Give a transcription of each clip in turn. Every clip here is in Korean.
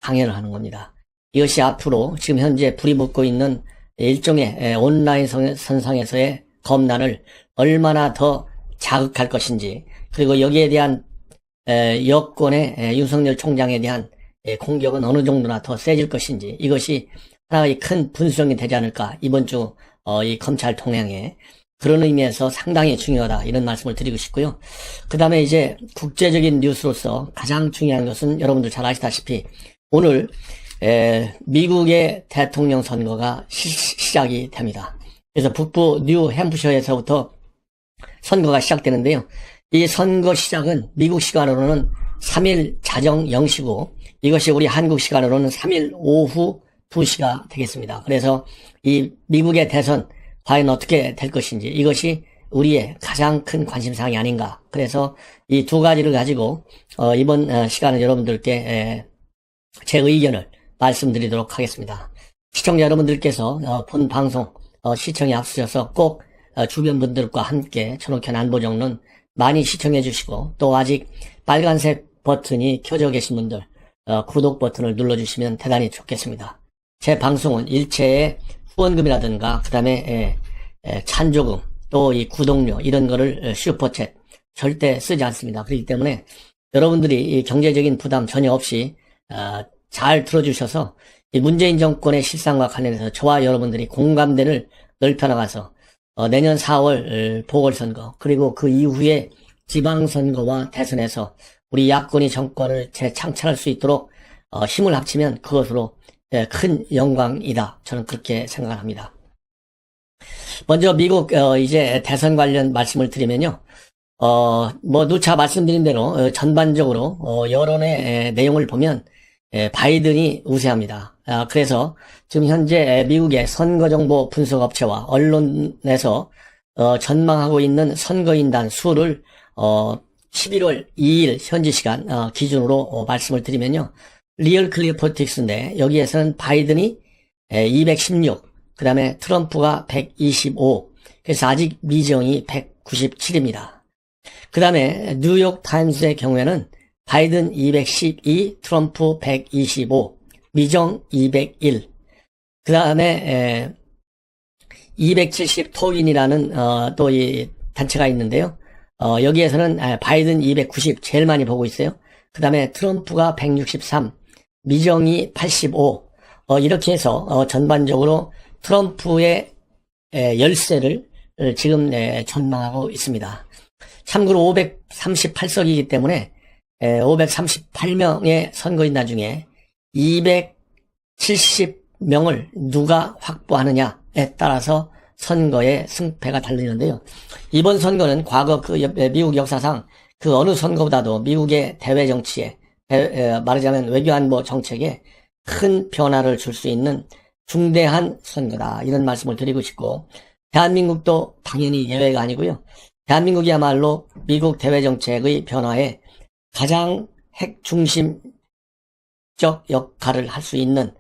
강연을 하는 겁니다. 이것이 앞으로 지금 현재 불이 붙고 있는 일종의 온라인 선상에서의 검난을 얼마나 더 자극할 것인지, 그리고 여기에 대한 여권의 윤석열 총장에 대한 공격은 어느 정도나 더 세질 것인지, 이것이 하나의 큰 분수령이 되지 않을까, 이번 주 이 검찰 동향에. 그런 의미에서 상당히 중요하다, 이런 말씀을 드리고 싶고요. 그 다음에 이제 국제적인 뉴스로서 가장 중요한 것은 여러분들 잘 아시다시피 오늘 미국의 대통령 선거가 시작이 됩니다. 그래서 북부 뉴 햄프셔에서부터 선거가 시작되는데요. 이 선거 시작은 미국 시간으로는 3일 자정 0시고 이것이 우리 한국 시간으로는 3일 오후 2시가 되겠습니다. 그래서 이 미국의 대선 과연 어떻게 될 것인지, 이것이 우리의 가장 큰 관심사항이 아닌가. 그래서 이 두 가지를 가지고 이번 시간은 여러분들께 제 의견을 말씀드리도록 하겠습니다. 시청자 여러분들께서 본 방송 시청에 앞서셔서 꼭 주변 분들과 함께 천옥현 안보정론 많이 시청해 주시고, 또 아직 빨간색 버튼이 켜져 계신 분들 구독 버튼을 눌러주시면 대단히 좋겠습니다. 제 방송은 일체의 후원금이라든가 그 다음에 찬조금, 또 이 구독료 이런 거를 슈퍼챗 절대 쓰지 않습니다. 그렇기 때문에 여러분들이 이 경제적인 부담 전혀 없이 잘 들어주셔서 이 문재인 정권의 실상과 관련해서 저와 여러분들이 공감대를 넓혀나가서 내년 4월 보궐선거, 그리고 그 이후에 지방선거와 대선에서 우리 야권이 정권을 재창출할 수 있도록 힘을 합치면 그것으로 큰 영광이다, 저는 그렇게 생각합니다. 먼저 미국 이제 대선 관련 말씀을 드리면요, 누차 말씀드린 대로 전반적으로 여론의 내용을 보면 바이든이 우세합니다. 그래서 지금 현재 미국의 선거정보 분석업체와 언론에서 전망하고 있는 선거인단 수를 11월 2일 현지 시간 기준으로 말씀을 드리면요, 리얼 클리어 폴리틱스인데 여기에서는 바이든이 216, 그 다음에 트럼프가 125, 그래서 아직 미정이 197입니다. 그 다음에 뉴욕 타임스의 경우에는 바이든 212, 트럼프 125, 미정 201, 그 다음에 270 토윈이라는 또 이 단체가 있는데요. 여기에서는 바이든 290 제일 많이 보고 있어요. 그 다음에 트럼프가 163, 미정이 85, 이렇게 해서 전반적으로 트럼프의 열세를 지금 전망하고 있습니다. 참고로 538석이기 때문에 538명의 선거인단 중에 270명을 누가 확보하느냐에 따라서 선거의 승패가 달리는데요. 이번 선거는 과거 미국 역사상 그 어느 선거보다도 미국의 대외 정치에, 말하자면 외교안보 정책에 큰 변화를 줄 수 있는 중대한 선거다, 이런 말씀을 드리고 싶고, 대한민국도 당연히 예외가 아니고요. 대한민국이야말로 미국 대외 정책의 변화에 가장 핵중심적 역할을 할 수 있는,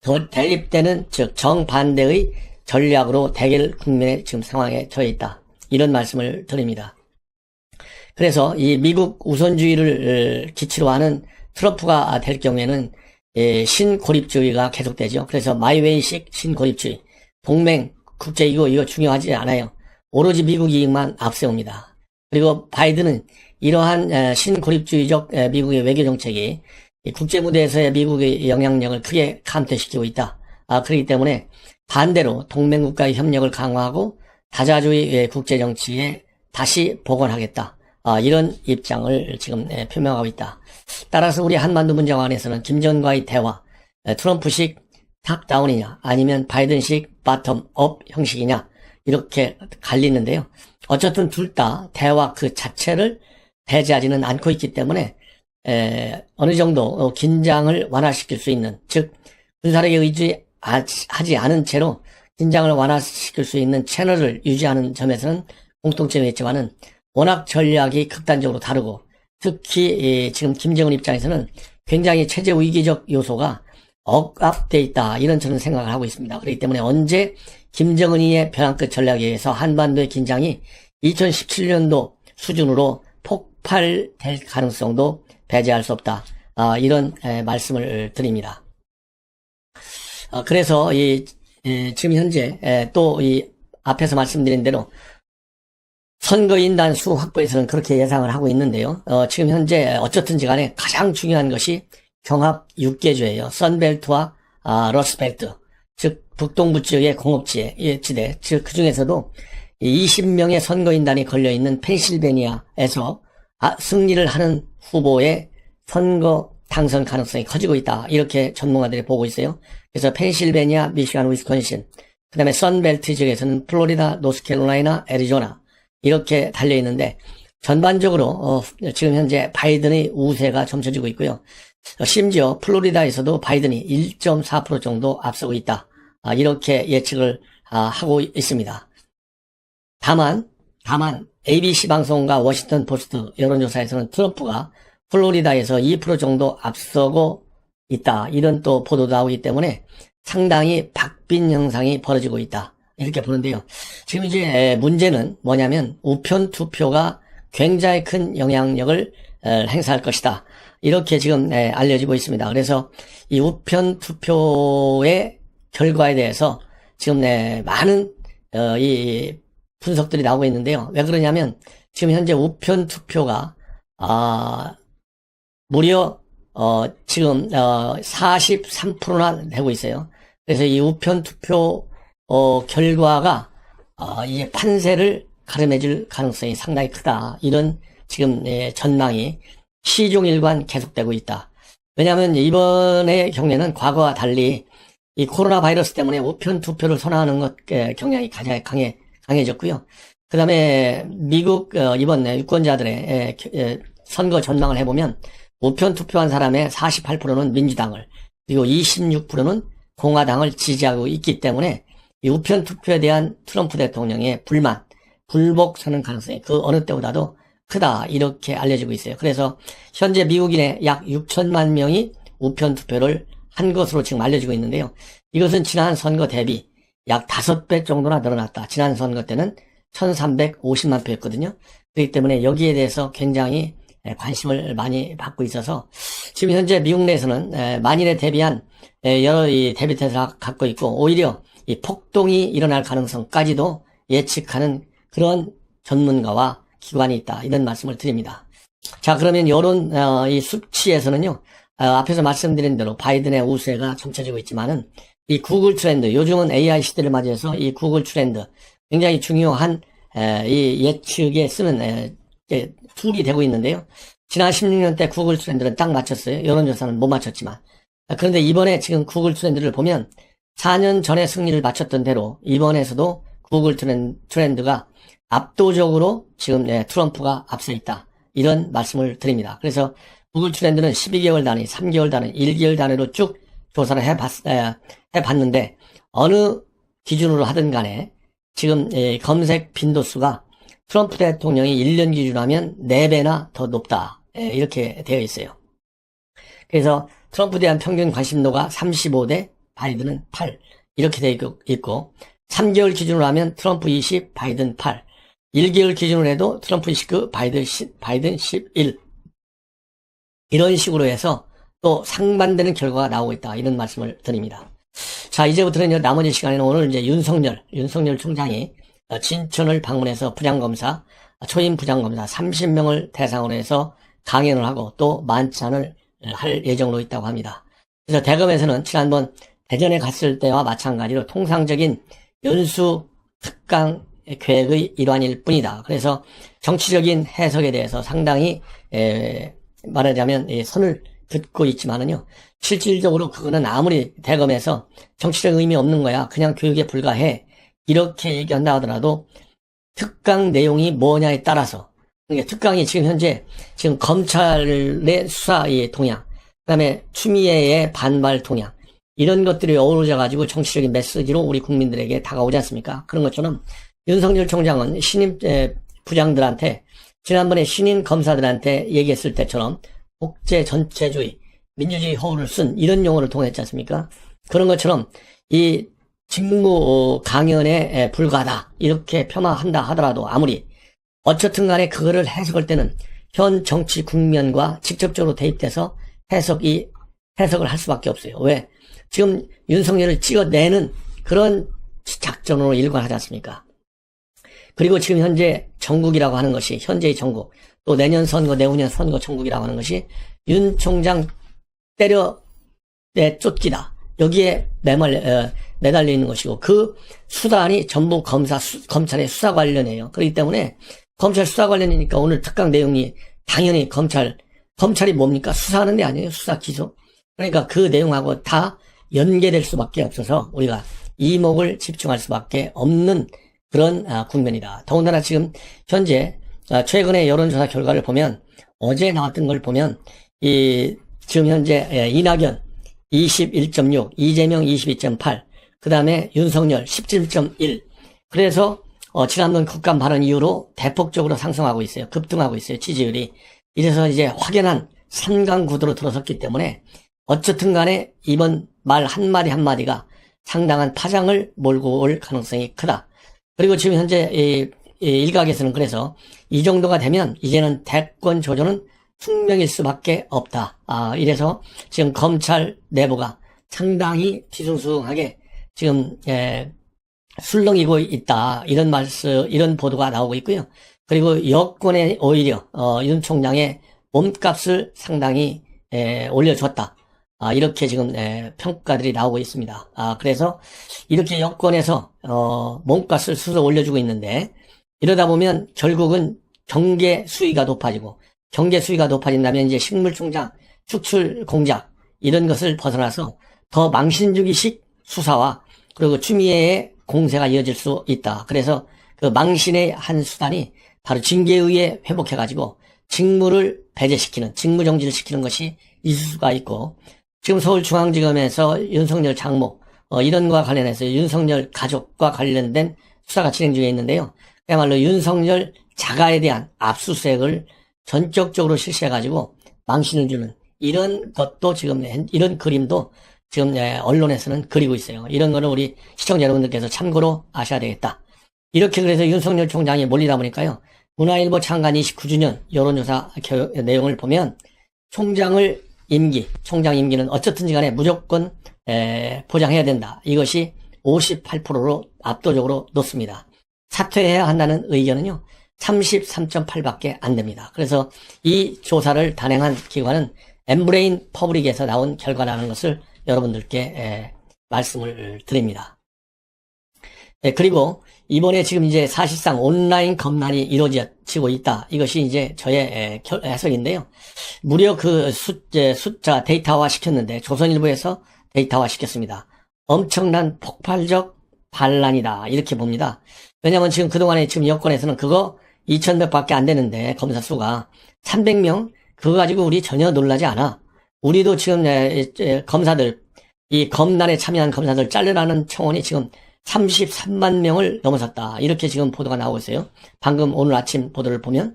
더 대립되는, 즉 정반대의 전략으로 대결 국면의 지금 상황에 처해 있다, 이런 말씀을 드립니다. 그래서 이 미국 우선주의를 기치로 하는 트럼프가 될 경우에는 신고립주의가 계속되죠. 그래서 마이웨이식 신고립주의, 동맹, 국제이고 이거 중요하지 않아요. 오로지 미국 이익만 앞세웁니다. 그리고 바이든은 이러한 신고립주의적 미국의 외교정책이 국제무대에서의 미국의 영향력을 크게 감퇴시키고 있다. 그렇기 때문에 반대로 동맹국가의 협력을 강화하고 다자주의 국제정치에 다시 복원하겠다, 이런 입장을 지금 표명하고 있다. 따라서 우리 한반도 문제 관련해서는 김정은과의 대화, 트럼프식 탑다운이냐 아니면 바이든식 바텀업 형식이냐, 이렇게 갈리는데요. 어쨌든 둘 다 대화 그 자체를 배제하지는 않고 있기 때문에 어느 정도 긴장을 완화시킬 수 있는, 즉 군사력에 의지하지 않은 채로 긴장을 완화시킬 수 있는 채널을 유지하는 점에서는 공통점이 있지만은 워낙 전략이 극단적으로 다르고, 특히 지금 김정은 입장에서는 굉장히 체제 위기적 요소가 억압돼 있다, 이런 저는 생각을 하고 있습니다. 그렇기 때문에 언제 김정은이의 벼랑 끝 전략에 의해서 한반도의 긴장이 2017년도 수준으로 폭발될 가능성도 배제할 수 없다, 이런 말씀을 드립니다. 그래서 지금 현재 또 이 앞에서 말씀드린 대로 선거인단 수 확보에서는 그렇게 예상을 하고 있는데요. 지금 현재 어쨌든지 간에 가장 중요한 것이 경합 6개주예요. 선벨트와 러스트벨트, 즉 북동부 지역의 공업지대, 즉 그 중에서도 20명의 선거인단이 걸려있는 펜실베니아에서 승리를 하는 후보의 선거 당선 가능성이 커지고 있다. 이렇게 전문가들이 보고 있어요. 그래서 펜실베니아, 미시간, 위스콘신, 그 다음에 선벨트 지역에서는 플로리다, 노스캐롤라이나, 애리조나 이렇게 달려있는데 전반적으로 지금 현재 바이든의 우세가 점쳐지고 있고요. 심지어 플로리다에서도 바이든이 1.4% 정도 앞서고 있다. 이렇게 예측을 하고 있습니다. 다만 ABC 방송과 워싱턴 포스트 여론조사에서는 트럼프가 플로리다에서 2% 정도 앞서고 있다. 이런 또 보도도 나오기 때문에 상당히 박빙 현상이 벌어지고 있다. 이렇게 보는데요. 지금 이제 문제는 뭐냐면 우편 투표가 굉장히 큰 영향력을 행사할 것이다. 이렇게 지금 알려지고 있습니다. 그래서 이 우편 투표의 결과에 대해서 지금 많은 이 분석들이 나오고 있는데요. 왜 그러냐면 지금 현재 우편 투표가 무려 지금 43%나 되고 있어요. 그래서 이 우편 투표 결과가 이제 판세를 가름해줄 가능성이 상당히 크다. 이런 지금 전망이 시종일관 계속되고 있다. 왜냐하면 이번의 경우에는 과거와 달리 이 코로나 바이러스 때문에 우편 투표를 선호하는 것 경향이 가장 강해졌고요. 그 다음에 미국 이번 유권자들의 선거 전망을 해보면 우편 투표한 사람의 48%는 민주당을, 그리고 26%는 공화당을 지지하고 있기 때문에 이 우편 투표에 대한 트럼프 대통령의 불만, 불복 서는 가능성이 그 어느 때보다도 크다. 이렇게 알려지고 있어요. 그래서 현재 미국인의 약 6천만 명이 우편 투표를 한 것으로 지금 알려지고 있는데요. 이것은 지난 선거 대비 약 5배 정도나 늘어났다. 지난 선거 때는 1350만 표였거든요. 그렇기 때문에 여기에 대해서 굉장히 관심을 많이 받고 있어서 지금 현재 미국 내에서는 만일에 대비한 여러 대비태세를 갖고 있고 오히려 이 폭동이 일어날 가능성까지도 예측하는 그런 전문가와 기관이 있다. 이런 말씀을 드립니다. 자, 그러면 여론 이 수치에서는요. 앞에서 말씀드린 대로 바이든의 우세가 점쳐지고 있지만은 이 구글 트렌드, 요즘은 AI 시대를 맞이해서 이 구글 트렌드 굉장히 중요한 이 예측에 쓰는 툴이 되고 있는데요. 지난 16년 때 구글 트렌드는 딱 맞췄어요. 여론조사는 못 맞췄지만. 그런데 이번에 지금 구글 트렌드를 보면 4년 전에 승리를 맞췄던 대로 이번에서도 구글 트렌드가 압도적으로 지금 트럼프가 앞서 있다. 이런 말씀을 드립니다. 그래서 구글 트렌드는 12개월 단위, 3개월 단위, 1개월 단위로 쭉 조사를 해봤는데 어느 기준으로 하든 간에 지금 검색 빈도수가 트럼프 대통령이 1년 기준으로 하면 4배나 더 높다. 이렇게 되어 있어요. 그래서 트럼프에 대한 평균 관심도가 35대 바이든은 8 이렇게 되어 있고 3개월 기준으로 하면 트럼프 20, 바이든 8 1개월 기준으로 해도 트럼프 19, 바이든 11 이런 식으로 해서 또 상반되는 결과가 나오고 있다. 이런 말씀을 드립니다. 자, 이제부터는 나머지 시간에는 오늘 이제 윤석열 총장이 진천을 방문해서 부장검사, 초임 부장검사 30명을 대상으로 해서 강연을 하고 또 만찬을 할 예정으로 있다고 합니다. 그래서 대검에서는 지난번 대전에 갔을 때와 마찬가지로 통상적인 연수 특강 계획의 일환일 뿐이다. 그래서 정치적인 해석에 대해서 상당히 말하자면 선을 긋고 있지만은요. 실질적으로 그거는 아무리 대검에서 정치적 의미 없는 거야. 그냥 교육에 불과해. 이렇게 얘기한다 하더라도 특강 내용이 뭐냐에 따라서 그러니까 특강이 지금 현재 지금 검찰의 수사의 동향, 그다음에 추미애의 반발 동향 이런 것들이 어우러져 가지고 정치적인 메시지로 우리 국민들에게 다가오지 않습니까? 그런 것처럼 윤석열 총장은 신임 부장들한테 지난번에 신임 검사들한테 얘기했을 때처럼 독재 전체주의, 민주주의 허울을 쓴 이런 용어를 통했지 않습니까? 그런 것처럼 이 직무 강연에 불과하다 이렇게 폄하한다 하더라도 아무리 어쨌든 간에 그거를 해석할 때는 현 정치 국면과 직접적으로 대입돼서 해석을 할 수밖에 없어요. 왜? 지금 윤석열을 찍어내는 그런 작전으로 일관하지 않습니까? 그리고 지금 현재 정국이라고 하는 것이, 현재의 정국, 또 내년 선거, 내후년 선거 정국이라고 하는 것이 윤 총장 쫓기다. 여기에 매달려 있는 것이고, 그 수단이 전부 검찰의 수사 관련이에요. 그렇기 때문에 검찰 수사 관련이니까 오늘 특강 내용이 당연히 검찰이 뭡니까? 수사하는 데 아니에요? 수사 기소. 그러니까 그 내용하고 다 연계될 수밖에 없어서 우리가 이목을 집중할 수밖에 없는 그런 국면이다. 더군다나 지금 현재 최근의 여론조사 결과를 보면, 어제 나왔던 걸 보면 지금 현재 이낙연 21.6, 이재명 22.8, 그 다음에 윤석열 17.1. 그래서 지난번 국감 발언 이후로 대폭적으로 상승하고 있어요. 급등하고 있어요. 지지율이. 이래서 이제 확연한 삼강구도로 들어섰기 때문에 어쨌든 간에 이번 말 한마디 한마디가 상당한 파장을 몰고 올 가능성이 크다. 그리고 지금 현재 일각에서는 그래서 이 정도가 되면 이제는 대권 조조는 숙명일 수밖에 없다. 이래서 지금 검찰 내부가 상당히 뒤숭숭하게 지금 술렁이고 있다. 이런 보도가 나오고 있고요. 그리고 여권에 오히려 윤 총장의 몸값을 상당히 올려줬다. 이렇게 지금 평가들이 나오고 있습니다. 그래서 이렇게 여권에서 몸값을 스스로 올려주고 있는데, 이러다 보면 결국은 경계 수위가 높아진다면 이제 식물총장 축출 공작 이런 것을 벗어나서 더 망신주기식 수사와 그리고 추미애의 공세가 이어질 수 있다. 그래서 그 망신의 한 수단이 바로 징계의에 회복해가지고 직무를 배제시키는, 직무정지를 시키는 것이 있을 수가 있고, 지금 서울중앙지검에서 윤석열 장모 이런 거와 관련해서 윤석열 가족과 관련된 수사가 진행 중에 있는데요. 그야말로 윤석열 자가에 대한 압수수색을 전격적으로 실시해가지고 망신을 주는 이런 것도 지금, 이런 그림도 지금 언론에서는 그리고 있어요. 이런 거는 우리 시청자 여러분들께서 참고로 아셔야 되겠다. 이렇게 그래서 윤석열 총장이 몰리다 보니까요. 문화일보 창간 29주년 여론조사 내용을 보면 총장 임기는 어쨌든지 간에 무조건 보장해야 된다. 이것이 58%로 압도적으로 높습니다. 사퇴해야 한다는 의견은요. 33.8밖에 안 됩니다. 그래서 이 조사를 단행한 기관은 엠브레인 퍼블릭에서 나온 결과라는 것을 여러분들께 말씀을 드립니다. 그리고 이번에 지금 이제 사실상 온라인 검난이 이루어지고 있다. 이것이 이제 저의 해석인데요. 무려 그 숫자 데이터화 시켰는데, 조선일보에서 데이터화 시켰습니다. 엄청난 폭발적 반란이다. 이렇게 봅니다. 왜냐면 지금 그동안에 지금 여권에서는 그거 2,100밖에 안 되는데, 검사 수가 300명, 그거 가지고 우리 전혀 놀라지 않아. 우리도 지금 검사들, 이 검난에 참여한 검사들 자르라는 청원이 지금 33만 명을 넘어섰다. 이렇게 지금 보도가 나오고 있어요. 방금 오늘 아침 보도를 보면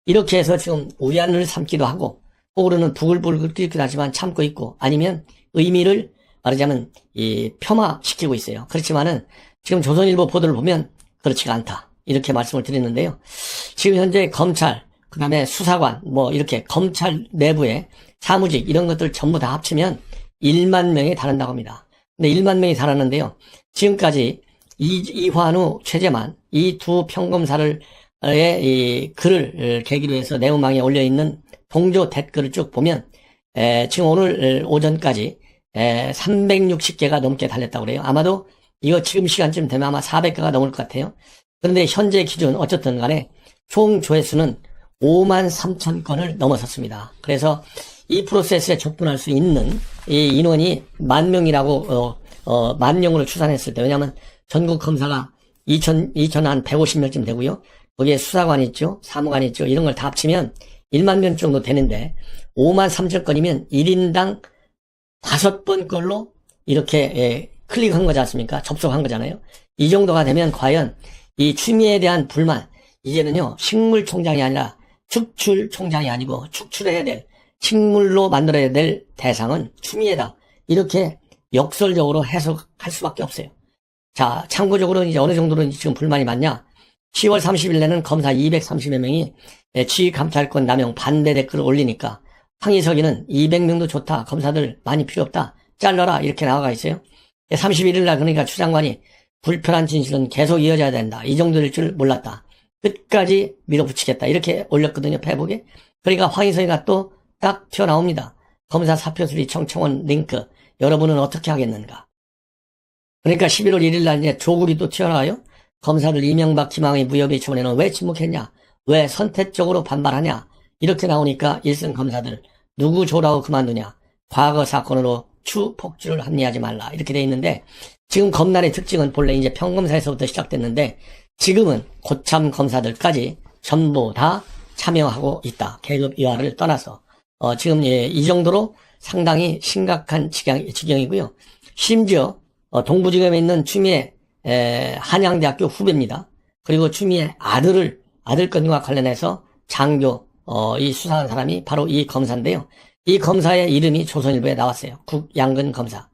이렇게 해서 지금 위안을 삼기도 하고, 혹으로는 부글부글 끓기도 하지만 참고 있고, 아니면 의미를 말하자면 폄하시키고 있어요. 그렇지만은 지금 조선일보 보도를 보면 그렇지가 않다. 이렇게 말씀을 드리는데요. 지금 현재 검찰, 그 다음에 수사관, 이렇게 검찰 내부의 사무직 이런 것들 전부 다 합치면 1만 명에 달한다고 합니다. 근데 1만 명이 달하는데요. 지금까지 이환우, 최재만 이 두 평검사의 글을 계기로 해서 네오망에 올려있는 동조 댓글을 쭉 보면 지금 오늘 오전까지 360개가 넘게 달렸다고 그래요. 아마도 이거 지금 시간쯤 되면 아마 400개가 넘을 것 같아요. 그런데 현재 기준 어쨌든 간에 총 조회수는 5만 3천 건을 넘어섰습니다. 그래서 이 프로세스에 접근할 수 있는 이 인원이 10,000명이라고 10,000명으로 추산했을 때, 왜냐하면 전국 검사가 2,150명쯤 되고요. 거기에 수사관 있죠, 사무관 있죠, 이런 걸 다 합치면 1만 명 정도 되는데 5만 3천 건이면 1인당 5번 걸로 이렇게 클릭한 거지 않습니까? 접속한 거잖아요. 이 정도가 되면 과연 이 추미애에 대한 불만, 이제는요 식물총장이 아니라 축출총장이 아니고 축출해야 될, 식물로 만들어야 될 대상은 추미애다. 이렇게 역설적으로 해석할 수밖에 없어요. 자, 참고적으로 이제 어느 정도로 지금 불만이 많냐? 10월 30일 내는 검사 230여 명이 지휘감찰권 남용 반대 댓글을 올리니까 황희석이는 200명도 좋다. 검사들 많이 필요 없다. 잘라라. 이렇게 나와가 있어요. 31일 날 그러니까 추 장관이 불편한 진실은 계속 이어져야 된다. 이 정도일 줄 몰랐다. 끝까지 밀어붙이겠다. 이렇게 올렸거든요. 페북에. 그러니까 황희석이가 또 딱 튀어나옵니다. 검사 사표 수리 청청원 링크. 여러분은 어떻게 하겠는가. 그러니까 11월 1일 날 이제 조국이 또 튀어나와요. 검사들 이명박 김항의 무혐의 처분에는 왜 침묵했냐. 왜 선택적으로 반발하냐. 이렇게 나오니까 일선 검사들 누구 조라고 그만두냐. 과거 사건으로 추 폭주를 합리하지 말라. 이렇게 돼 있는데 지금 검날의 특징은 본래 이제 평검사에서부터 시작됐는데 지금은 고참 검사들까지 전부 다 참여하고 있다. 계급 이하를 떠나서 지금 이 정도로 상당히 심각한 지경이고요. 심지어 동부지검에 있는 추미애 한양대학교 후배입니다. 그리고 추미애 아들 건과 관련해서 장교 이 수사한 사람이 바로 이 검사인데요. 이 검사의 이름이 조선일보에 나왔어요. 국양근 검사.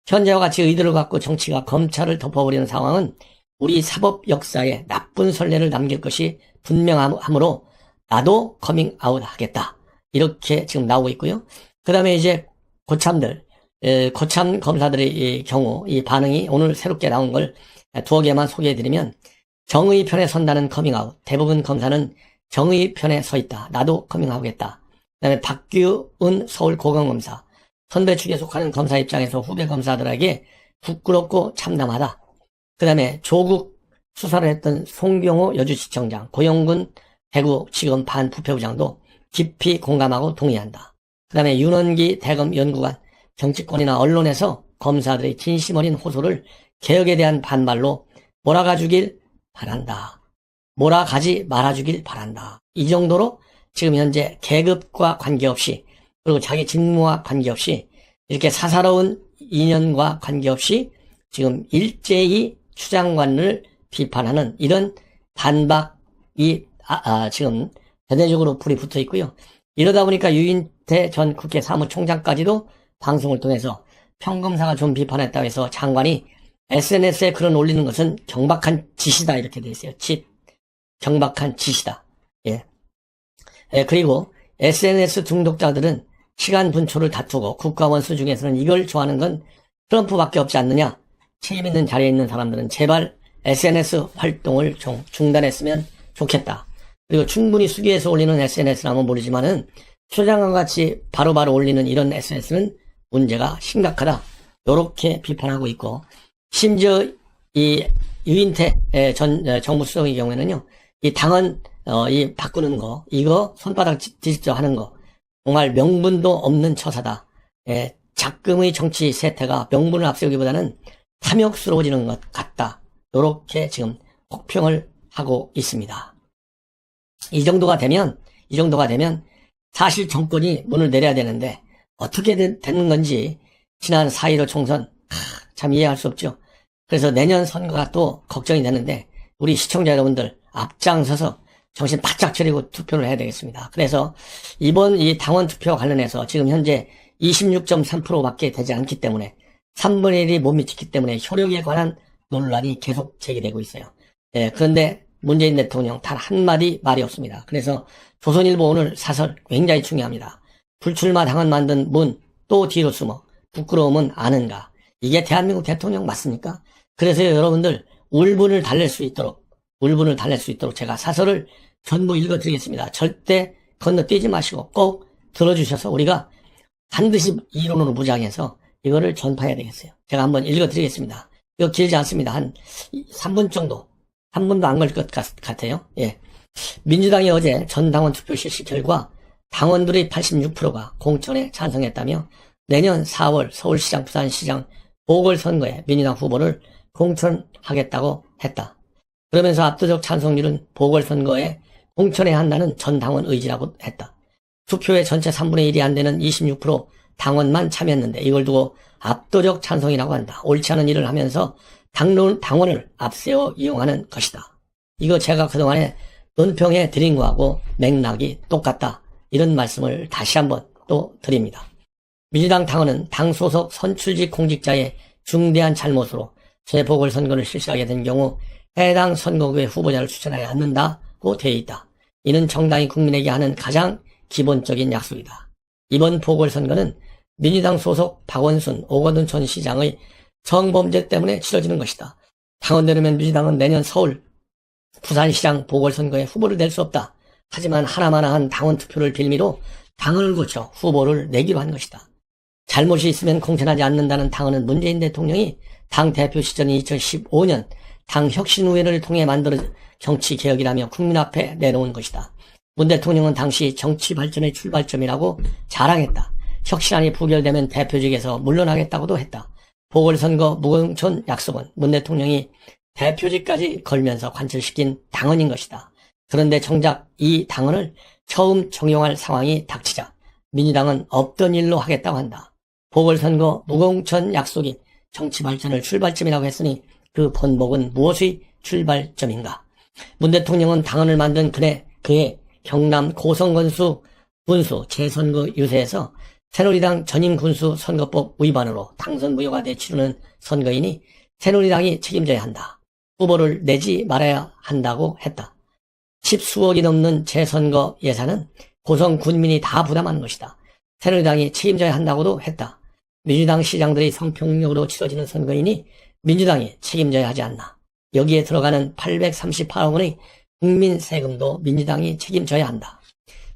현재와 같이 의도를 갖고 정치가 검찰을 덮어버리는 상황은 우리 사법 역사에 나쁜 선례를 남길 것이 분명하므로 나도 커밍아웃 하겠다. 이렇게 지금 나오고 있고요. 그 다음에 이제 고참 검사들의 경우 이 반응이 오늘 새롭게 나온 걸 두어 개만 소개해드리면 정의 편에 선다는 커밍아웃. 대부분 검사는 정의 편에 서 있다. 나도 커밍아웃하겠다. 그 다음에 박규은 서울고검검사. 선배 축에 속하는 검사 입장에서 후배 검사들에게 부끄럽고 참담하다. 그 다음에 조국 수사를 했던 송경호 여주시청장, 고영군 대구지검 반부패부장도 깊이 공감하고 동의한다. 그 다음에 윤원기 대검 연구관, 정치권이나 언론에서 검사들의 진심 어린 호소를 개혁에 대한 반발로 몰아가주길 바란다. 몰아가지 말아주길 바란다. 이 정도로 지금 현재 계급과 관계없이 그리고 자기 직무와 관계없이 이렇게 사사로운 인연과 관계없이 지금 일제히 추 장관을 비판하는 이런 반박이 지금 대대적으로 불이 붙어 있고요. 이러다 보니까 유인태 전 국회 사무총장까지도 방송을 통해서 평검사가 좀 비판했다고 해서 장관이 SNS에 글을 올리는 것은 경박한 짓이다 이렇게 돼 있어요. 경박한 짓이다. 그리고 SNS 중독자들은 시간 분초를 다투고 국가 원수 중에서는 이걸 좋아하는 건 트럼프밖에 없지 않느냐. 책임 있는 자리에 있는 사람들은 제발 SNS 활동을 중단했으면 좋겠다. 그리고 충분히 수기해서 올리는 SNS라면 모르지만은 추 장관 같이 바로바로 올리는 이런 SNS는 문제가 심각하다. 요렇게 비판하고 있고 심지어 이 유인태 전 정무수석의 경우에는요. 이 당원 이 바꾸는 거 이거 손바닥 뒤집죠 하는 거 정말 명분도 없는 처사다. 작금의 정치 세태가 명분을 앞세우기보다는 탐욕스러워지는 것 같다. 요렇게 지금 혹평을 하고 있습니다. 이 정도가 되면 사실 정권이 문을 내려야 되는데 어떻게 되는 건지 지난 4.15 총선 참 이해할 수 없죠. 그래서 내년 선거가 또 걱정이 되는데 우리 시청자 여러분들 앞장서서 정신 바짝 차리고 투표를 해야 되겠습니다. 그래서 이번 이 당원 투표 관련해서 지금 현재 26.3%밖에 되지 않기 때문에 3분의 1이 못 미치기 때문에 효력에 관한 논란이 계속 제기되고 있어요. 그런데 문재인 대통령 단 한마디 말이 없습니다. 그래서 조선일보 오늘 사설 굉장히 중요합니다. 불출마 당원 만든 문 또 뒤로 숨어 부끄러움은 아는가. 이게 대한민국 대통령 맞습니까? 그래서 여러분들 울분을 달랠 수 있도록 제가 사설을 전부 읽어드리겠습니다. 절대 건너뛰지 마시고 꼭 들어주셔서 우리가 반드시 이론으로 무장해서 이거를 전파해야 되겠어요. 제가 한번 읽어드리겠습니다. 이거 길지 않습니다. 한 3분 정도. 3분도 안 걸릴 것 같아요. 민주당이 어제 전당원 투표 실시 결과 당원들의 86%가 공천에 찬성했다며 내년 4월 서울시장, 부산시장 보궐선거에 민주당 후보를 공천하겠다고 했다. 그러면서 압도적 찬성률은 보궐선거에 공천해야 한다는 전당원 의지라고 했다. 투표의 전체 3분의 1이 안 되는 26% 당원만 참여했는데 이걸 두고 압도적 찬성이라고 한다. 옳지 않은 일을 하면서 당원을 앞세워 이용하는 것이다. 이거 제가 그동안에 논평해 드린 거하고 맥락이 똑같다. 이런 말씀을 다시 한번 또 드립니다. 민주당 당원은 당 소속 선출직 공직자의 중대한 잘못으로 재보궐선거를 실시하게 된 경우 해당 선거구의 후보자를 추천하지 않는다고 되어 있다. 이는 정당이 국민에게 하는 가장 기본적인 약속이다. 이번 보궐선거는 민주당 소속 박원순, 오거돈 전 시장의 성범죄 때문에 치러지는 것이다. 당원되려면 민주당은 내년 서울, 부산시장 보궐선거에 후보를 낼 수 없다. 하지만 하나마나한 당원 투표를 빌미로 당을 고쳐 후보를 내기로 한 것이다. 잘못이 있으면 공천하지 않는다는 당헌은 문재인 대통령이 당 대표 시절인 2015년 당 혁신위원회를 통해 만들어 정치개혁이라며 국민 앞에 내놓은 것이다. 문 대통령은 당시 정치발전의 출발점이라고 자랑했다. 혁신안이 부결되면 대표직에서 물러나겠다고도 했다. 보궐선거 무공천 약속은 문 대통령이 대표직까지 걸면서 관철시킨 당헌인 것이다. 그런데 정작 이 당헌을 처음 적용할 상황이 닥치자 민주당은 없던 일로 하겠다고 한다. 보궐선거 무공천 약속이 정치발전을 출발점이라고 했으니 그 본목은 무엇의 출발점인가? 문 대통령은 당헌을 만든 그의 경남 고성군수 군수 재선거 유세에서 새누리당 전임 군수 선거법 위반으로 당선 무효가 치르는 선거이니 새누리당이 책임져야 한다. 후보를 내지 말아야 한다고 했다. 10수억이 넘는 재선거 예산은 고성 군민이 다 부담하는 것이다. 새누리당이 책임져야 한다고도 했다. 민주당 시장들이 성폭력으로 치러지는 선거이니 민주당이 책임져야 하지 않나. 여기에 들어가는 838억 원의 국민 세금도 민주당이 책임져야 한다.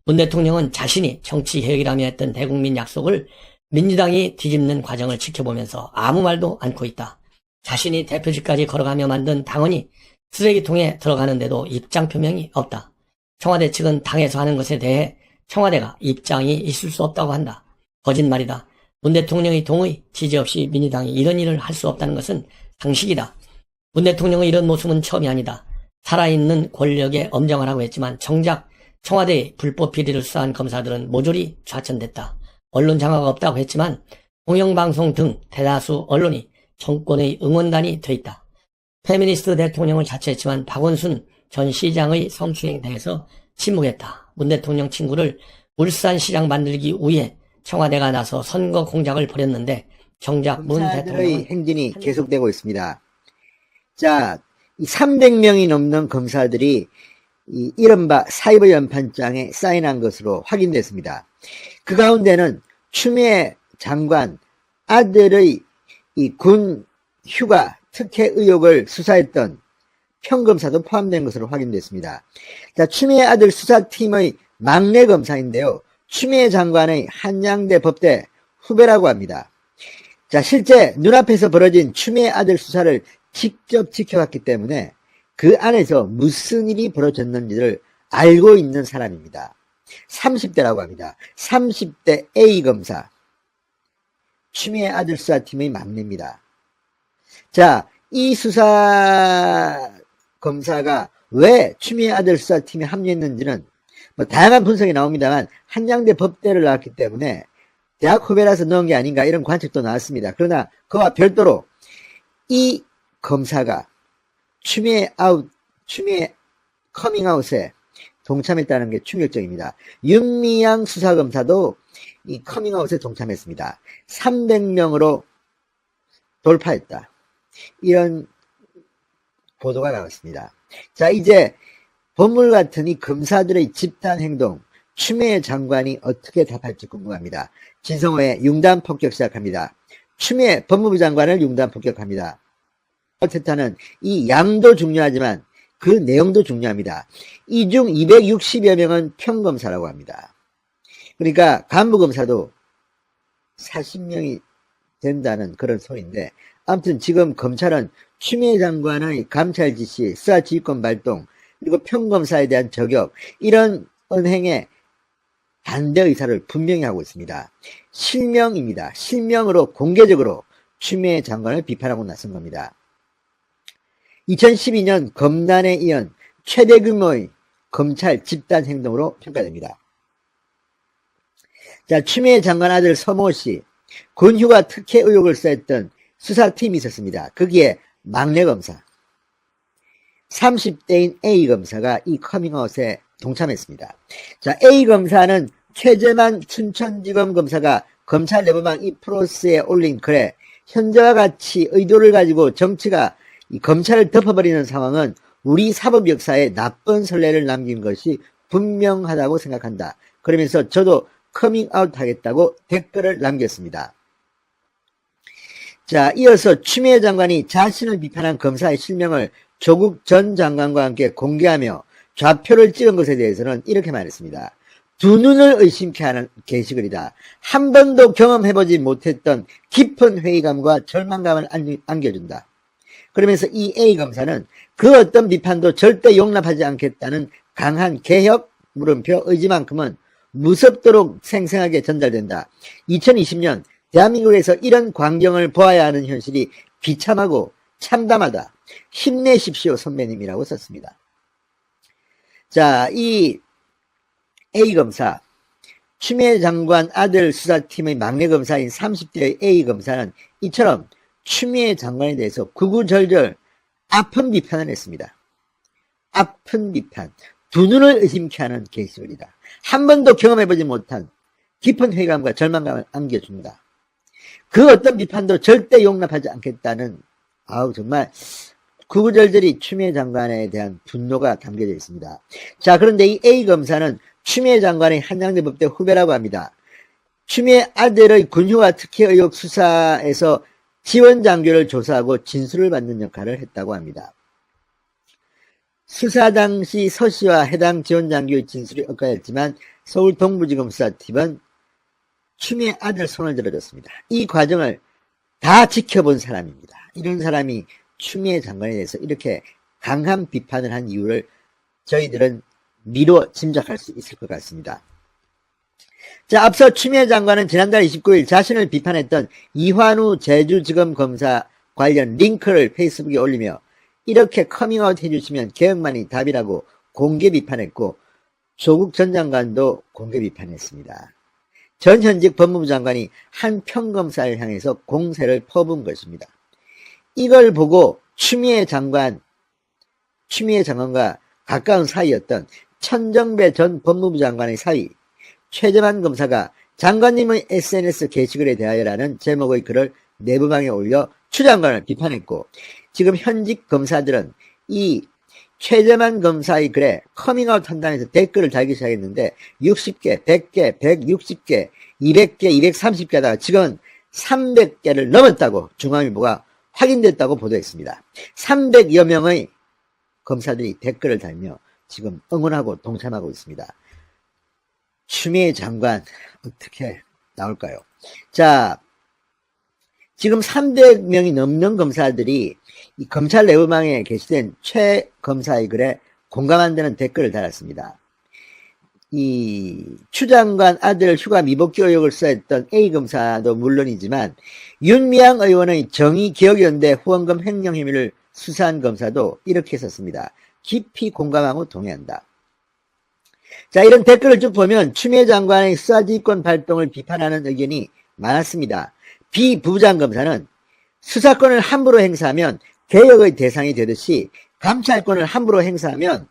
문 대통령은 자신이 정치개혁이라며 했던 대국민 약속을 민주당이 뒤집는 과정을 지켜보면서 아무 말도 않고 있다. 자신이 대표직까지 걸어가며 만든 당헌이 쓰레기통에 들어가는데도 입장 표명이 없다. 청와대 측은 당에서 하는 것에 대해 청와대가 입장이 있을 수 없다고 한다. 거짓말이다. 문 대통령의 동의, 지지 없이 민주당이 이런 일을 할 수 없다는 것은 상식이다. 문 대통령의 이런 모습은 처음이 아니다. 살아있는 권력에 엄정하라고 했지만 정작 청와대의 불법 비리를 수사한 검사들은 모조리 좌천됐다. 언론 장악가 없다고 했지만 공영방송 등 대다수 언론이 정권의 응원단이 돼 있다. 페미니스트 대통령을 자처했지만 박원순 전 시장의 성추행에 대해서 침묵했다. 문 대통령 친구를 울산시장 만들기 위해 청와대가 나서 선거 공작을 벌였는데 정작 문 대통령의 행진이 계속되고 있습니다. 자, 이 300명이 넘는 검사들이 이 이른바 사이버 연판장에 사인한 것으로 확인됐습니다. 그 가운데는 추미애 장관 아들의 이 군 휴가 특혜 의혹을 수사했던 평검사도 포함된 것으로 확인됐습니다. 자, 추미애 아들 수사팀의 막내 검사인데요. 추미애 장관의 한양대 법대 후배라고 합니다. 자, 실제 눈앞에서 벌어진 추미애 아들 수사를 직접 지켜봤기 때문에 그 안에서 무슨 일이 벌어졌는지를 알고 있는 사람입니다. 30대라고 합니다. 30대 A 검사. 추미애 아들 수사팀의 막내입니다. 자, 이 수사 검사가 왜 추미애 아들 수사팀에 합류했는지는 뭐 다양한 분석이 나옵니다만 한양대 법대를 나왔기 때문에 대학 후배라서 넣은 게 아닌가 이런 관측도 나왔습니다. 그러나 그와 별도로 이 검사가 추미애 커밍아웃에 동참했다는 게 충격적입니다. 윤미향 수사검사도 이 커밍아웃에 동참했습니다. 300명으로 돌파했다. 이런 보도가 나왔습니다. 자, 이제 보물 같은 이 검사들의 집단 행동, 추미애 장관이 어떻게 답할지 궁금합니다. 진성호의 융단 폭격 시작합니다. 추미애 법무부 장관을 융단 폭격합니다. 어쨌든 이 양도 중요하지만 그 내용도 중요합니다. 이 중 260여 명은 평검사라고 합니다. 그러니까 간부검사도 40명이 된다는 그런 소리인데 아무튼 지금 검찰은 추미애 장관의 감찰 지시, 수사지휘권 발동, 그리고 평검사에 대한 저격 이런 언행에 반대 의사를 분명히 하고 있습니다. 실명입니다. 실명으로 공개적으로 추미애 장관을 비판하고 나선 겁니다. 2012년 검난에 이은 최대 규모의 검찰 집단 행동으로 평가됩니다. 자, 추미애 장관 아들 서모 씨, 군휴가 특혜 의혹을 쌓였던 수사팀이 있었습니다. 거기에 막내 검사, 30대인 A 검사가 이 커밍아웃에 동참했습니다. 자, A 검사는 최재만 춘천지검 검사가 검찰 내부망 이 프로스에 올린 글에 현재와 같이 의도를 가지고 정치가 이 검찰을 덮어버리는 상황은 우리 사법 역사에 나쁜 선례를 남긴 것이 분명하다고 생각한다. 그러면서 저도 커밍아웃 하겠다고 댓글을 남겼습니다. 자, 이어서 추미애 장관이 자신을 비판한 검사의 실명을 조국 전 장관과 함께 공개하며 좌표를 찍은 것에 대해서는 이렇게 말했습니다. 두 눈을 의심케 하는 게시글이다. 한 번도 경험해보지 못했던 깊은 회의감과 절망감을 안겨준다. 그러면서 이 A 검사는 그 어떤 비판도 절대 용납하지 않겠다는 강한 개혁 물음표 의지만큼은 무섭도록 생생하게 전달된다. 2020년 대한민국에서 이런 광경을 보아야 하는 현실이 비참하고 참담하다. 힘내십시오 선배님이라고 썼습니다. 자, 이 A 검사, 추미애 장관 아들 수사팀의 막내 검사인 30대의 A 검사는 이처럼 추미애 장관에 대해서 구구절절 아픈 비판을 했습니다. 아픈 비판, 두 눈을 의심케 하는 게시글이다. 한 번도 경험해보지 못한 깊은 회의감과 절망감을 안겨준다. 그 어떤 비판도 절대 용납하지 않겠다는 정말 구구절절이 추미애 장관에 대한 분노가 담겨져 있습니다. 자, 그런데 이 A 검사는 추미애 장관의 한양대법대 후배라고 합니다. 추미애 아들의 군휴가 특혜 의혹 수사에서 지원 장교를 조사하고 진술을 받는 역할을 했다고 합니다. 수사 당시 서 씨와 해당 지원 장교의 진술이 엇갈렸지만 서울 동부지검 수사팀은 추미애 아들 손을 들어줬습니다. 이 과정을 다 지켜본 사람입니다. 이런 사람이 추미애 장관에 대해서 이렇게 강한 비판을 한 이유를 저희들은 미뤄 짐작할 수 있을 것 같습니다. 자, 앞서 추미애 장관은 지난달 29일 자신을 비판했던 이환우 제주지검 검사 관련 링크를 페이스북에 올리며 이렇게 커밍아웃 해주시면 개혁만이 답이라고 공개 비판했고 조국 전 장관도 공개 비판했습니다. 전 현직 법무부 장관이 한 평검사를 향해서 공세를 퍼부은 것입니다. 이걸 보고 추미애 장관과 가까운 사이였던 천정배 전 법무부 장관의 사위 최재만 검사가 장관님의 SNS 게시글에 대하여라는 제목의 글을 내부방에 올려 추 장관을 비판했고 지금 현직 검사들은 이 최재만 검사의 글에 커밍아웃 한다면서 댓글을 달기 시작했는데 60개, 100개, 160개, 200개, 230개 하다가 지금 300개를 넘었다고 중앙일보가 확인됐다고 보도했습니다. 300여 명의 검사들이 댓글을 달며 지금 응원하고 동참하고 있습니다. 추미애 장관 어떻게 나올까요? 자, 지금 300명이 넘는 검사들이 이 검찰 내부망에 게시된 최 검사의 글에 공감한다는 댓글을 달았습니다. 이 추 장관 아들 휴가 미복귀 의혹을 수사했던 A 검사도 물론이지만 윤미향 의원의 정의기억연대 후원금 횡령 혐의를 수사한 검사도 이렇게 썼습니다. 깊이 공감하고 동의한다. 자, 이런 댓글을 쭉 보면 추미애 장관의 수사지휘권 발동을 비판하는 의견이 많았습니다. 비부장 검사는 수사권을 함부로 행사하면 개혁의 대상이 되듯이 감찰권을 함부로 행사하면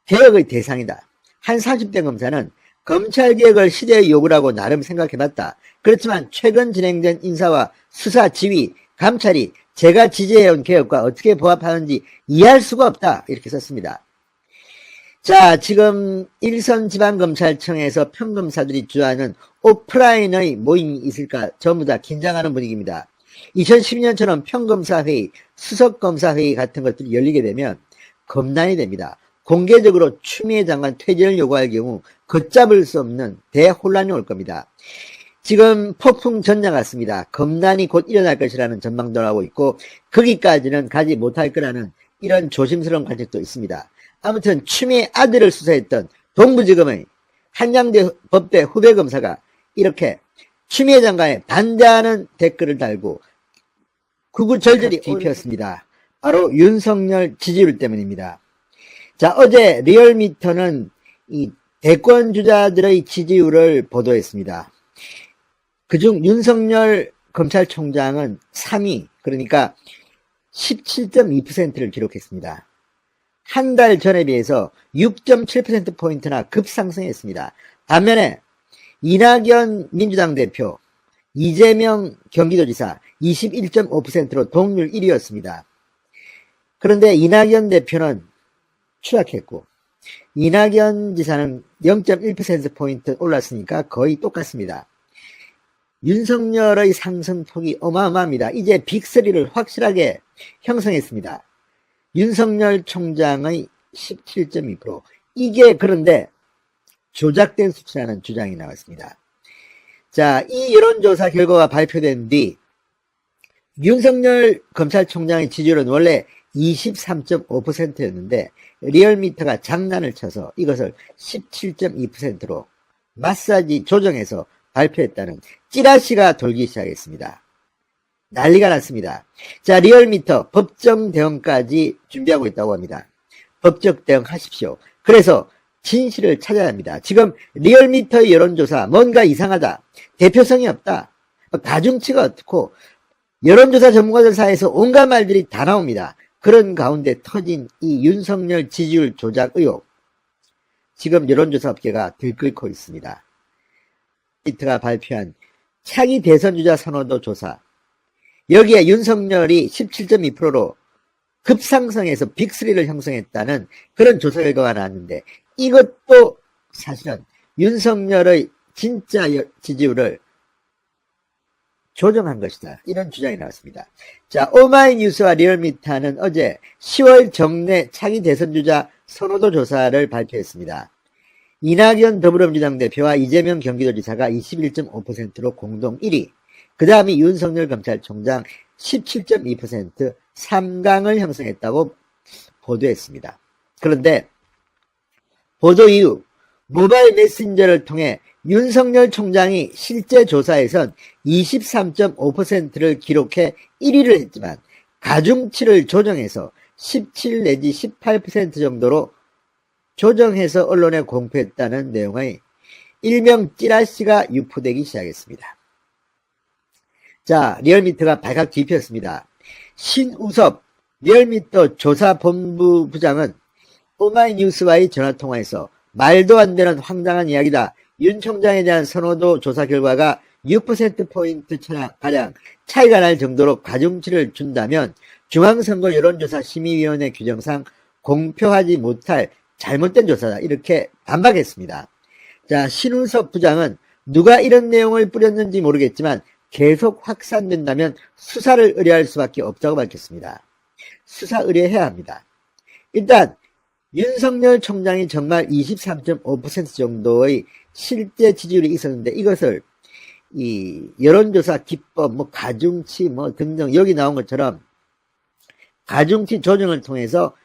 개혁의 대상이다. 한 30대 검사는 검찰개혁을 시대의 요구라고 나름 생각해봤다. 그렇지만 최근 진행된 인사와 수사 지휘, 감찰이 제가 지지해온 개혁과 어떻게 부합하는지 이해할 수가 없다. 이렇게 썼습니다. 자, 지금 일선지방검찰청에서 평검사들이 주도하는 오프라인의 모임이 있을까 전부 다 긴장하는 분위기입니다. 2012년처럼 평검사회의, 수석검사회의 같은 것들이 열리게 되면 검난이 됩니다. 공개적으로 추미애 장관 퇴진을 요구할 경우 걷잡을 수 없는 대혼란이 올 겁니다. 지금 폭풍 전야 같습니다. 검난이 곧 일어날 것이라는 전망도 나오고 있고 거기까지는 가지 못할 거라는 이런 조심스러운 관측도 있습니다. 아무튼 추미애 아들을 수사했던 동부지검의 한양대 법대 후배 검사가 이렇게 추미애 장관에 반대하는 댓글을 달고 구구절절히 뒤피었습니다. 바로 윤석열 지지율 때문입니다. 자, 어제 리얼미터는 이 대권주자들의 지지율을 보도했습니다. 그중 윤석열 검찰총장은 3위, 그러니까 17.2%를 기록했습니다. 한 달 전에 비해서 6.7%포인트나 급상승했습니다. 반면에 이낙연 민주당 대표, 이재명 경기도지사 21.5%로 동률 1위였습니다. 그런데 이낙연 대표는 추락했고 이낙연 지사는 0.1%포인트 올랐으니까 거의 똑같습니다. 윤석열의 상승폭이 어마어마합니다. 이제 빅3를 확실하게 형성했습니다. 윤석열 총장의 17.2%. 이게 그런데 조작된 수치라는 주장이 나왔습니다. 자, 이 여론조사 결과가 발표된 뒤 윤석열 검찰총장의 지지율은 원래 23.5%였는데 리얼미터가 장난을 쳐서 이것을 17.2%로 마사지 조정해서 발표했다는 찌라시가 돌기 시작했습니다. 난리가 났습니다. 자, 리얼미터 법정 대응까지 준비하고 있다고 합니다. 법적 대응하십시오. 그래서 진실을 찾아야 합니다. 지금 리얼미터의 여론조사 뭔가 이상하다. 대표성이 없다. 가중치가 어떻고 여론조사 전문가들 사이에서 온갖 말들이 다 나옵니다. 그런 가운데 터진 이 윤석열 지지율 조작 의혹. 지금 여론조사 업계가 들끓고 있습니다. 리얼미터가 발표한 차기 대선주자 선호도 조사. 여기에 윤석열이 17.2%로 급상승해서 빅3를 형성했다는 그런 조사 결과가 나왔는데 이것도 사실은 윤석열의 진짜 지지율을 조정한 것이다. 이런 주장이 나왔습니다. 자, 오마이뉴스와 리얼미터는 어제 10월 정례 차기 대선주자 선호도 조사를 발표했습니다. 이낙연 더불어민주당 대표와 이재명 경기도지사가 21.5%로 공동 1위, 그 다음이 윤석열 검찰총장 17.2% 3강을 형성했다고 보도했습니다. 그런데 보도 이후 모바일 메신저를 통해 윤석열 총장이 실제 조사에선 23.5%를 기록해 1위를 했지만 가중치를 조정해서 17 내지 18% 정도로 조정해서 언론에 공표했다는 내용의 일명 찌라시가 유포되기 시작했습니다. 자, 리얼미터가 발칵 뒤폈습니다. 신우섭 리얼미터 조사본부 부장은 오마이뉴스와의 전화통화에서 말도 안 되는 황당한 이야기다. 윤 총장에 대한 선호도 조사 결과가 6%포인트 가량 차이가 날 정도로 가중치를 준다면 중앙선거 여론조사 심의위원회 규정상 공표하지 못할 잘못된 조사다. 이렇게 반박했습니다. 자, 신우섭 부장은 누가 이런 내용을 뿌렸는지 모르겠지만 계속 확산된다면 수사를 의뢰할 수밖에 없다고 밝혔습니다. 수사 의뢰해야 합니다. 일단 윤석열 총장이 정말 23.5% 정도의 실제 지지율이 있었는데 이것을 이 여론조사 기법, 가중치 등등 여기 나온 것처럼 가중치 조정을 통해서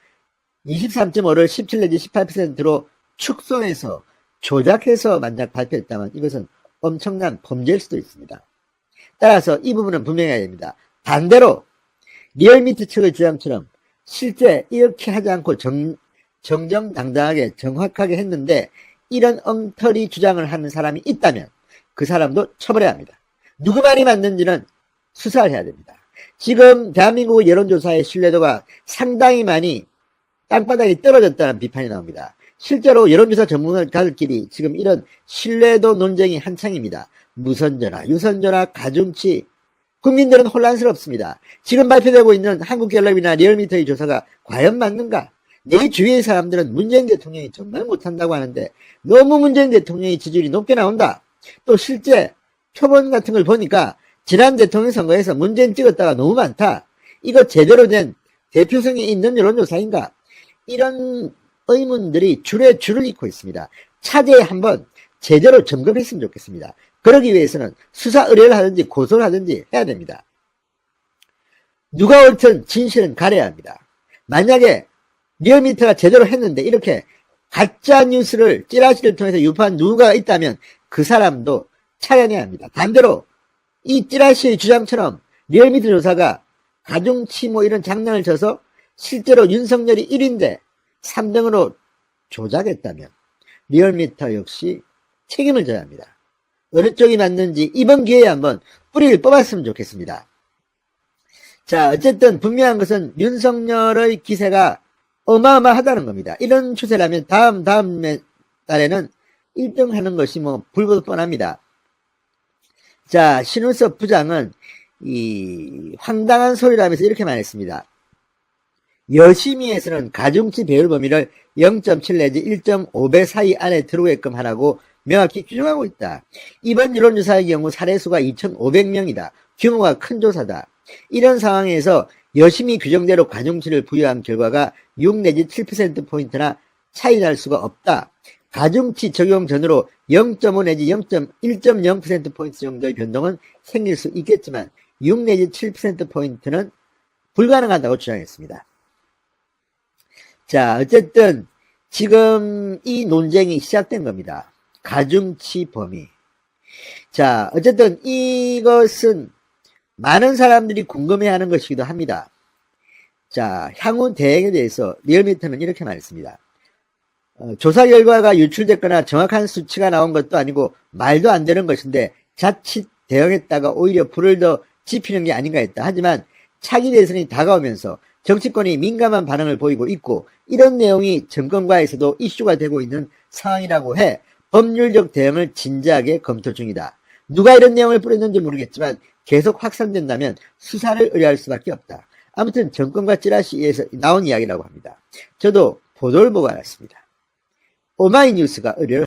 23.5를 17 내지 18%로 축소해서 조작해서 만약 발표했다면 이것은 엄청난 범죄일 수도 있습니다. 따라서 이 부분은 분명해야 됩니다. 반대로 리얼미터 측의 주장처럼 실제 이렇게 하지 않고 정정당당하게 정확하게 했는데 이런 엉터리 주장을 하는 사람이 있다면 그 사람도 처벌해야 합니다. 누구 말이 맞는지는 수사를 해야 됩니다. 지금 대한민국의 여론조사의 신뢰도가 상당히 많이 땅바닥에 떨어졌다는 비판이 나옵니다. 실제로 여론조사 전문가들끼리 지금 이런 신뢰도 논쟁이 한창입니다. 무선전화, 유선전화, 가중치, 국민들은 혼란스럽습니다. 지금 발표되고 있는 한국갤럽이나 리얼미터의 조사가 과연 맞는가? 내 주위의 사람들은 문재인 대통령이 정말 못한다고 하는데 너무 문재인 대통령의 지지율이 높게 나온다. 또 실제 표본 같은 걸 보니까 지난 대통령 선거에서 문재인 찍었다가 너무 많다. 이거 제대로 된 대표성이 있는 여론조사인가? 이런 의문들이 줄에 줄을 잇고 있습니다. 차제에 한번 제대로 점검했으면 좋겠습니다. 그러기 위해서는 수사 의뢰를 하든지 고소를 하든지 해야 됩니다. 누가 옳든 진실은 가려야 합니다. 만약에 리얼미터가 제대로 했는데 이렇게 가짜 뉴스를 찌라시를 통해서 유포한 누가 있다면 그 사람도 차단해야 합니다. 반대로 이 찌라시의 주장처럼 리얼미터 조사가 가중치 이런 장난을 쳐서 실제로 윤석열이 1위인데 3등으로 조작했다면 리얼미터 역시 책임을 져야 합니다. 어느 쪽이 맞는지 이번 기회에 한번 뿌리를 뽑았으면 좋겠습니다. 자, 어쨌든 분명한 것은 윤석열의 기세가 어마어마하다는 겁니다. 이런 추세라면 다음 달에는 1등 하는 것이 불보듯 뻔합니다. 자, 신우섭 부장은 이 황당한 소리를 하면서 이렇게 말했습니다. 여심위에서는 가중치 배열 범위를 0.7 내지 1.5배 사이 안에 들어오게끔 하라고 명확히 규정하고 있다. 이번 여론조사의 경우 사례수가 2,500명이다. 규모가 큰 조사다. 이런 상황에서 여심위 규정대로 가중치를 부여한 결과가 6 내지 7%포인트나 차이 날 수가 없다. 가중치 적용 전으로 0.5 내지 1.0%포인트 정도의 변동은 생길 수 있겠지만 6 내지 7%포인트는 불가능하다고 주장했습니다. 자, 어쨌든 지금 이 논쟁이 시작된 겁니다. 가중치 범위. 자, 어쨌든 이것은 많은 사람들이 궁금해하는 것이기도 합니다. 자, 향후 대응에 대해서 리얼미터는 이렇게 말했습니다. 조사 결과가 유출됐거나 정확한 수치가 나온 것도 아니고 말도 안 되는 것인데 자칫 대응했다가 오히려 불을 더 지피는 게 아닌가 했다. 하지만 차기 대선이 다가오면서 정치권이 민감한 반응을 보이고 있고 이런 내용이 정권과에서도 이슈가 되고 있는 상황이라고 해 법률적 대응을 진지하게 검토 중이다. 누가 이런 내용을 뿌렸는지 모르겠지만 계속 확산된다면 수사를 의뢰할 수밖에 없다. 아무튼 정권과 찌라시에서 나온 이야기라고 합니다. 저도 보도를 보고 알았습니다. 오마이뉴스가 의뢰를